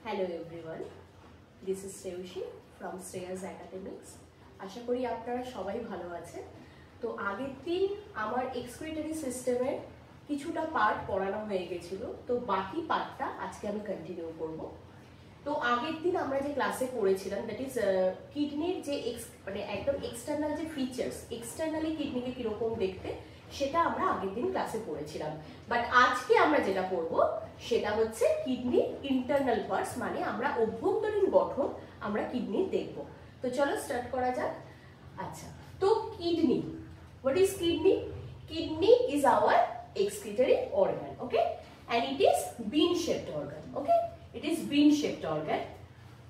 Hello everyone, this is Sreyushi from Shreyas Academics. আশা করি আপনারা সবাই ভালো আছেন। তো আগের দিন আমার এক্সক্রিটরি সিস্টেমের কিছুটা পার্ট পড়ানো হয়ে গেছিল, তো বাকি পার্টটা আজকে আমি কন্টিনিউ করব। তো আগের দিন আমরা যে ক্লাসে পড়েছিলাম দ্যাট ইজ কিডনির যে মানে একদম এক্সটার্নাল যে ফিচার্স, এক্সটার্নালি কিডনিকে কিরকম দেখতে সেটা আমরা আগের দিন ক্লাসে পড়েছিলাম। বাট আজকে আমরা যেটা পড়ব সেটা হচ্ছে কিডনি ইন্টারনাল পার্টস, মানে আমরা অভ্যন্তরীণ গঠন আমরা কিডনি দেখব। তো চলো স্টার্ট করা যাক। আচ্ছা, তো kidney, what is kidney? Kidney is our excretory organ, okay, and it is bean shaped organ, okay, it is bean shaped organ.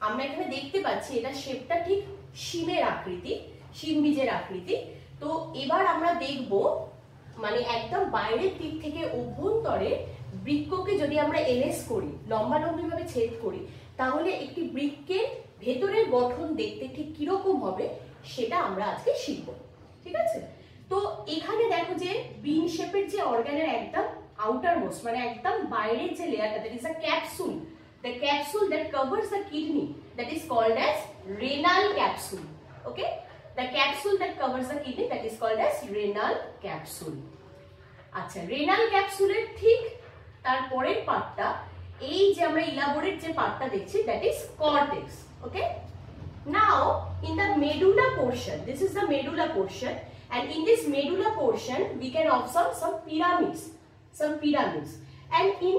আমরা এখানে দেখতে পাচ্ছি এটা শেপটা ঠিক শিমের আকৃতি, শিম বীজের আকৃতি। তো এবার আমরা দেখব মানে একদম বাইরের দিক থেকে অভ্যন্তরে বৃক্ককে যদি আমরা এলএস করি, লম্বালম্বি ভাবে ছেদ করি, তাহলে একটি বৃক্কের ভেতরের গঠন দেখতে ঠিক কিরকম হবে সেটা আমরা আজকে শিখব, ঠিক আছে? তো এখানে দেখো যে বিন শেপের যে অর্গানের একদম আউটার মোস্ট মানে একদম বাইরের যে লেয়ারটা, that is a capsule, the capsule that covers the kidney, that is called as renal capsule, okay, the capsule that covers the kidney that is called as renal capsule. আচ্ছা, renal ক্যাপসুলের ঠিক তারপরের পার্টটা, এই যে আমরা ইলাবোরেট যে পার্টটা দেখছি, that is cortex, okay. Now in the medulla portion, this is the medulla portion, and in this medulla portion we can observe some pyramids, and in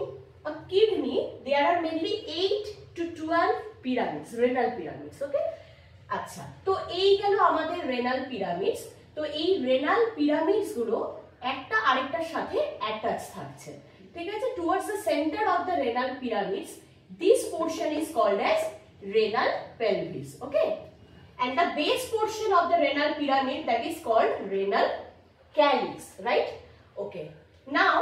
a kidney there are mainly 8 to 12 pyramids, renal pyramids, okay. আচ্ছা, তো এই গেল আমাদের renal pyramids. তো এই renal pyramids গুলো একটা আরেকটার সাথে অ্যাটাচ থাকছে, ঠিক আছে। Towards the centre of the renal pyramids this portion is called as renal pelvis, okay, and the base portion of the renal pyramid that is called renal calyx, right? Okay, now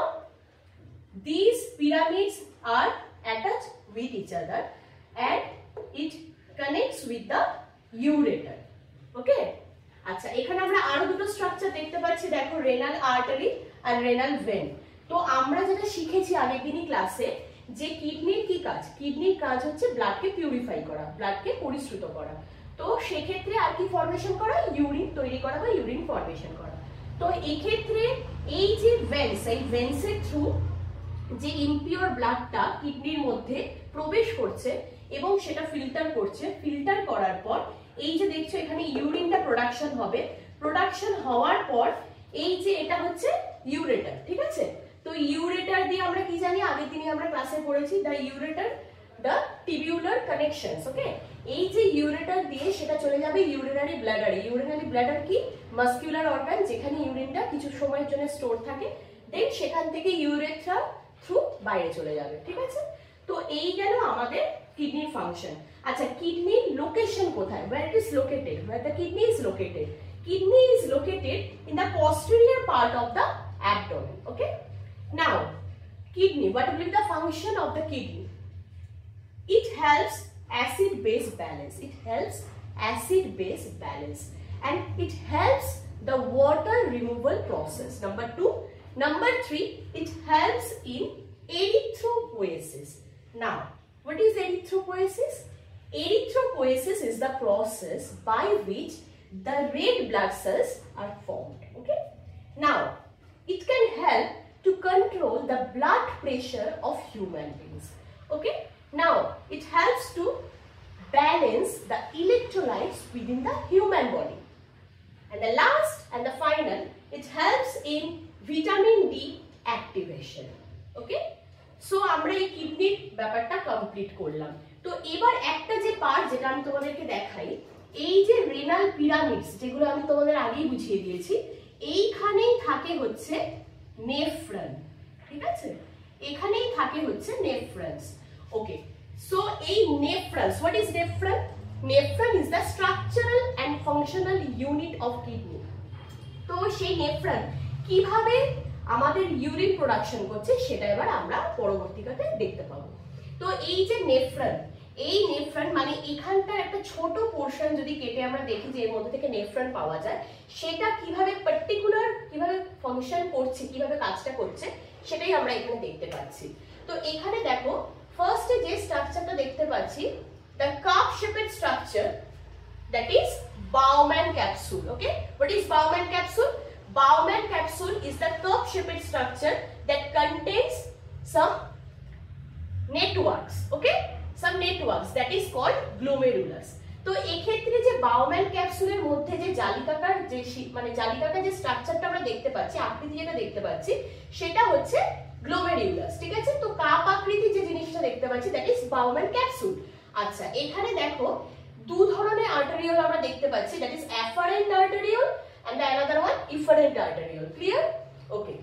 these pyramids are attached with each other and it connects with the ureter, okay. আচ্ছা, এখানে আমরা আরো দুটো structure দেখতে পাচ্ছি, দেখো renal artery আর renal vein. তো আমরা যেটা শিখেছি আগের দিনই ক্লাসে যে কিডনির কি কাজ, কিডনির কাজ হচ্ছে ব্লাডকে পিউরিফাই করা, ব্লাডকে পরিশ্রুত করা। তো সেক্ষেত্রে আর কি ফর্মেশন করা, ইউরিন তৈরি করা বা ইউরিন ফর্মেশন করা। তো এই ক্ষেত্রে এই যে ভেন্স, এই ভেন্সের থ্রু যে ইমপিওর ব্লাডটা কিডনির মধ্যে প্রবেশ করছে এবং সেটা ফিল্টার করছে, ফিল্টার করার পর এই যে দেখছো এখানে ইউরিনটা প্রোডাকশন হবে, প্রোডাকশন হওয়ার পর এই যে এটা হচ্ছে ইউরেটার, ঠিক আছে। তো ইউরেটার দিয়ে আমরা কি জানি, আগের দিনে আমরা ক্লাসে পড়েছি the ureter, the tubular connections, okay. এই যে ইউরেটার দিয়ে সেটা চলে যাবে ইউরিনারি ব্লাডারে। ইউরিনারি ব্লাডার কি? মাসকুলার অর্গান, যেখানে ইউরিনটা কিছু সময়ের জন্য স্টোর থাকে, দেন সেখান থেকে ইউরেথ্রা থ্রু বাইরে চলে যাবে, ঠিক আছে। তো এই গেল আমাদের কিডনির ফাংশন। আচ্ছা, কিডনির লোকেশন কোথায়? where it is located, where the kidney is located? Kidney is located in the posterior part of the abdomen, okay. Now kidney, what will be the function of the kidney? It helps acid base balance, it helps acid base balance, and it helps the water removal process, number 2. Number 3, it helps in erythropoiesis. Now what is erythropoiesis? Erythropoiesis is the process by which the red blood cells are formed, okay. Now it can help to control the blood pressure of human beings, okay. Now it helps to balance the electrolytes within the human body, and the last and the final, it helps in vitamin D activation, okay. So আমরা এই কিডনির ব্যাপারটা complete করলাম। তো এবার একটা যে part যেটা আমি তোমাদেরকে দেখাই, এই যে রেনাল পিরামিডস যেগুলো আমি তোমাদের আগেই বুঝিয়ে দিয়েছি, এইখানেই থাকে হচ্ছে নেফ্রন, ঠিক আছে, এখানেই থাকে হচ্ছে নেফ্রনস, ওকে। সো এই nephrons, what is nephron? Nephron is the structural and functional unit of kidney. তো সেই নেফ্রন কিভাবে আমাদের ইউরিন প্রোডাকশন করছে সেটা এবার আমরা পরবর্তীতে দেখতে পাবো। তো এই যে নেফ্রন, এই নেফ্রন মানে এখানটার একটা ছোট পোর্শন যদি কেটে আমরা দেখি যে এর মধ্যে থেকে নেফ্রন পাওয়া যায়, সেটা কিভাবে পার্টিকুলার কিভাবে ফাংশন করছে, কিভাবে কাজটা করছে সেটাই আমরা এখানে দেখতে পাচ্ছি। তো এখানে দেখো ফার্স্টে যে স্ট্রাকচারটা দেখতে পাচ্ছি, the cup shaped structure, that is Bowman capsule. Okay, what is Bowman capsule? Bowman capsule is the cup shaped structure that contains some networks. Okay, some networks that is called glomerulus. তো এই ক্ষেত্রে যে Bowman ক্যাপসুলের মধ্যে যে জালিকাকার যে মানে জালিকাকার যে স্ট্রাকচারটা আমরা দেখতে পাচ্ছি, আকৃতি যেটা দেখতে পাচ্ছি, সেটা হচ্ছে গ্লোমেরুলাস। ঠিক আছে, তো কাপ আকৃতি যে জিনিসটা দেখতে পাচ্ছি, দ্যাট ইজ বাউম্যান ক্যাপসুল। আচ্ছা, এখানে দেখো দু ধরনের আর্টেরিওল আমরা দেখতে পাচ্ছি, that is afferent arteriole and another one efferent arteriole. Clear? Okay,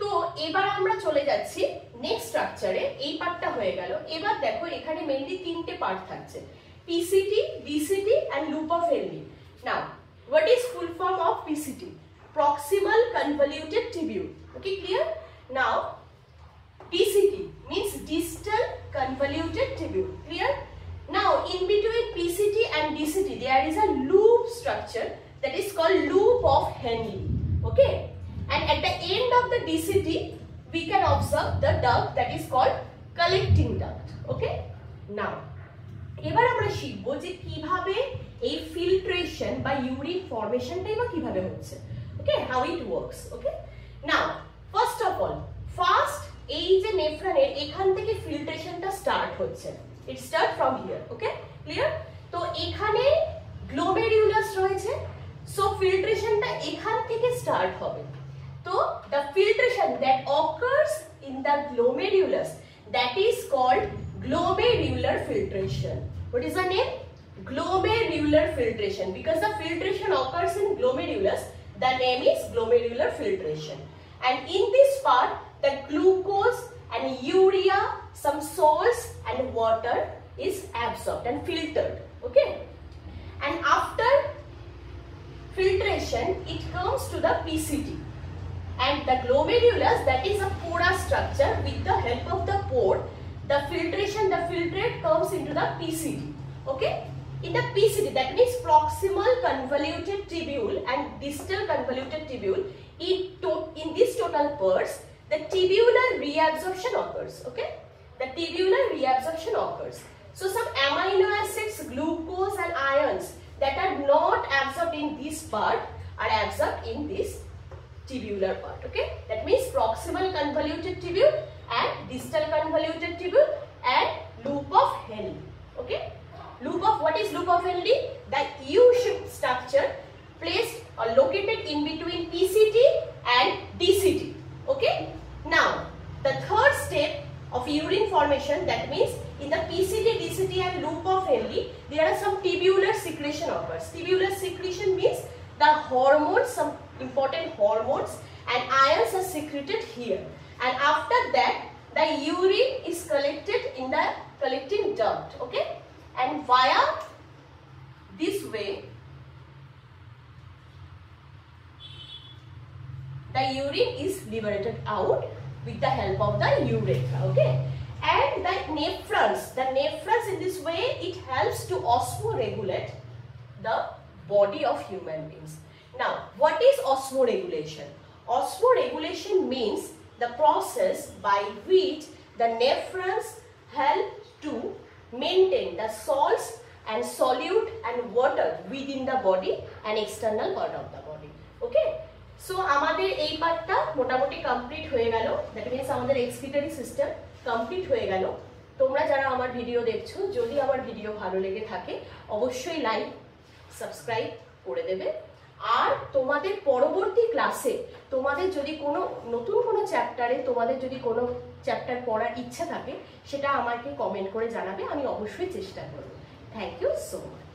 তো এবার আমরা চলে যাচ্ছি নেক্সট স্ট্রাকচারে। এই পার্টটা হয়ে গেল। এবার দেখো এখানে মেইনলি তিনটে পার্ট থাকছে, PCT, DCT and loop of Henle. Now, what is full form of PCT? Proximal convoluted tubule. Okay, clear? Now, DCT means distal convoluted tubule. Clear? Now, in between PCT and DCT, there is a loop structure that is called loop of Henle. Okay? And at the end of the DCT, we can observe the duct that is called collecting duct. Okay? Now, এবার আমরা শিখবো যে কিভাবে এই filtration বা urine ফর্মেশনটাই বা কিভাবে হচ্ছে। Okay, how it works. Okay, now first of all, এই যে নেফ্রনের এখান থেকে ফিল্ট্রেশনটা স্টার্ট হচ্ছে। It start from here. Okay, clear? তো এখানে গ্লোমেরুলাস রয়েছে, সো ফিল্ট্রেশনটা এখান থেকে স্টার্ট হবে। তো the filtration that occurs in the glomerulus, that is called glomerular filtration. What is the name? Glomerular filtration. Because the filtration occurs in glomerulus, the name is glomerular filtration. And in this part, the glucose and urea, some salts and water is absorbed and filtered. Okay? And after filtration, it comes to the PCT. And the glomerulus, that is a porous structure. With the help of the pore, the filtrate comes into the PCT. Okay, in the PCT, that means proximal convoluted tubule and distal convoluted tubule, in this total purse, the tubular reabsorption occurs. Okay, the tubular reabsorption occurs. So some amino acids, glucose and ions that are not absorbed in this part are absorbed in this tubular part. Okay, that means proximal convoluted tubule and distal convoluted tubule and loop of Henle. Okay, loop of, what is loop of Henle? The U-shaped structure placed or located in between PCT and DCT. Okay, now the third step of urine formation, that means in the PCT, DCT and loop of Henle, there are some tubular secretion occurs. Tubular secretion means the hormones, some important hormones and ions are secreted here. And after that, the urine is collected in the collecting duct. Okay, and via this way, the urine is liberated out with the help of the urethra. Okay, and the nephrons in this way, it helps to osmoregulate the body of human beings. Now, what is osmoregulation? Osmoregulation means the process by which the nephrons help to maintain the salts and solute and water within the body and external part of the body. Okay, so আমাদের এই পার্টটা মোটামুটি complete হয়ে গেল। That means আমাদের excretory system complete হয়ে গেল। তোমরা যারা আমার ভিডিও দেখছো, যদি আমার ভিডিও ভালো লেগে থাকে অবশ্যই লাইক সাবস্ক্রাইব করে দেবে। আর তোমাদের পরবর্তী ক্লাসে তোমাদের যদি কোনো নতুন কোনো চ্যাপ্টারে তোমাদের যদি কোনো চ্যাপ্টার পড়ার ইচ্ছা থাকে, সেটা আমাকে কমেন্ট করে জানাবে, আমি অবশ্যই চেষ্টা করব। Thank you so much.